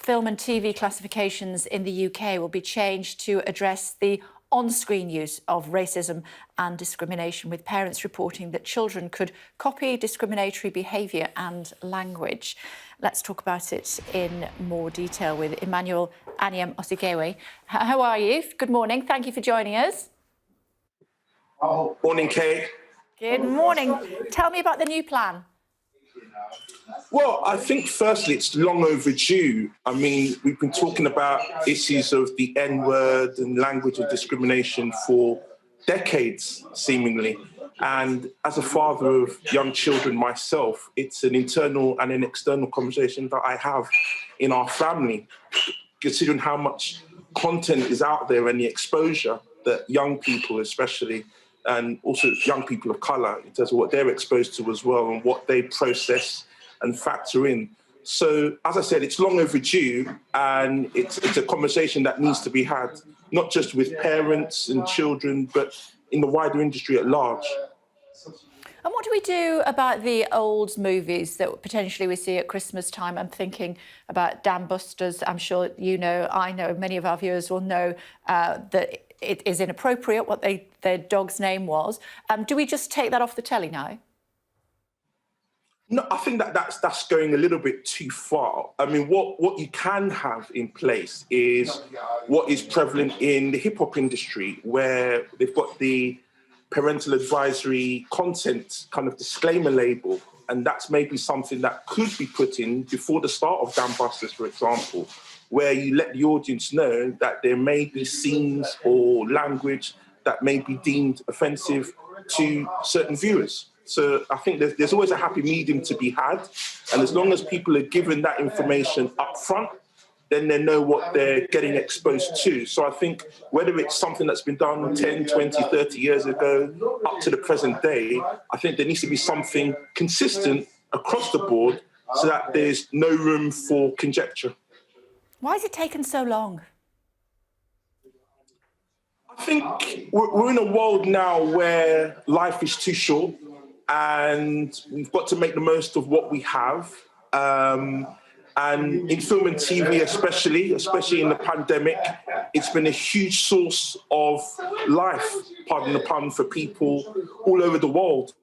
film and TV classifications in the UK will be changed to address the on-screen use of racism and discrimination, with parents reporting that children could copy discriminatory behaviour and language. Let's talk about it in more detail with Emmanuel Anyiam-Osigwe. How are you? Good morning. Thank you for joining us. Morning, Kate. Good morning. Tell me about the new plan. Well, I think firstly, it's long overdue. I mean, we've been talking about issues of the N-word and language of discrimination for decades, seemingly. And as a father of young children myself, it's an internal and an external conversation that I have in our family, considering how much content is out there and the exposure that young people especially, and also young people of colour, in terms of what they're exposed to as well and what they process and factor in. So, as I said, it's long overdue, and it's a conversation that needs to be had, not just with parents and children, but in the wider industry at large. And what do we do about the old movies that potentially we see at Christmas time? I'm thinking about Dam Busters. I'm sure you know, I know, many of our viewers will know that it is inappropriate what their dog's name was. Do we just take that off the telly now? No, I think that's going a little bit too far. I mean, what you can have in place is what is prevalent in the hip-hop industry, where they've got the parental advisory content kind of disclaimer label, and that's maybe something that could be put in before the start of Dam Busters, for example, where you let the audience know that there may be scenes or language that may be deemed offensive to certain viewers. So I think there's always a happy medium to be had. And as long as people are given that information up front, then they know what they're getting exposed to. So I think whether it's something that's been done 10, 20, 30 years ago, up to the present day, I think there needs to be something consistent across the board so that there's no room for conjecture. Why has it taken so long? I think we're in a world now where life is too short, and we've got to make the most of what we have. And in film and TV especially in the pandemic, it's been a huge source of life, pardon the pun, for people all over the world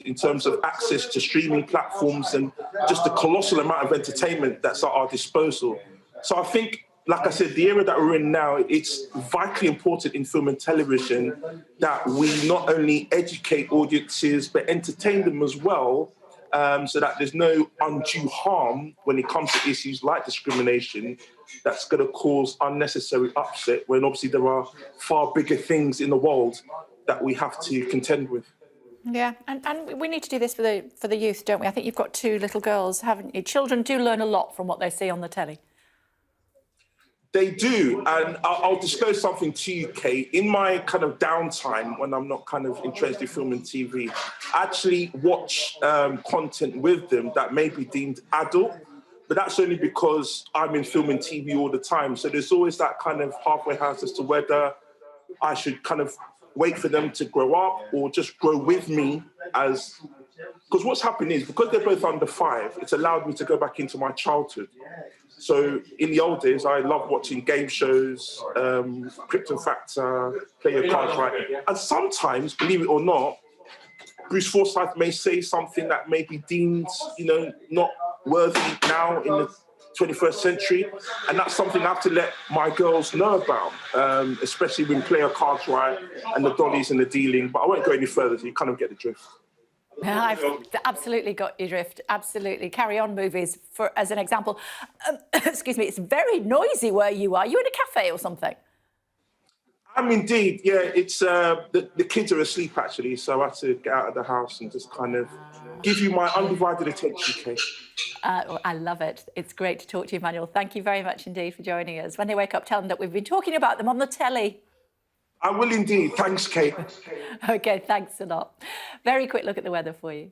in terms of access to streaming platforms and just the colossal amount of entertainment that's at our disposal. So I think, like I said, the era that we're in now, it's vitally important in film and television that we not only educate audiences, but entertain them as well, so that there's no undue harm when it comes to issues like discrimination that's going to cause unnecessary upset, when obviously there are far bigger things in the world that we have to contend with. Yeah, and we need to do this for the youth, don't we? I think you've got two little girls, haven't you? Children do learn a lot from what they see on the telly. They do, and I'll disclose something to you, Kate. In my kind of downtime, when I'm not kind of interested in film and TV, I actually watch content with them that may be deemed adult, but that's only because I'm in film and TV all the time. So there's always that kind of halfway house as to whether I should kind of wait for them to grow up or just grow with me as... Because what's happened is, because they're both under 5, it's allowed me to go back into my childhood. So in the old days, I loved watching game shows, Krypton Factor, Play Your Cards Right. And sometimes, believe it or not, Bruce Forsyth may say something that may be deemed, you know, not worthy now in the 21st century. And that's something I have to let my girls know about, especially when Play Your Cards Right and the dollies and the dealing. But I won't go any further, so you kind of get the drift. I've absolutely got your drift, absolutely. Carry On movies, as an example. Excuse me, it's very noisy where you are. You in a cafe or something? I'm indeed, yeah. It's the kids are asleep, actually, so I had to get out of the house and just kind of give you my undivided attention, Kate. I love it. It's great to talk to you, Emmanuel. Thank you very much indeed for joining us. When they wake up, tell them that we've been talking about them on the telly. I will indeed. Thanks, Kate. OK, thanks a lot. Very quick look at the weather for you.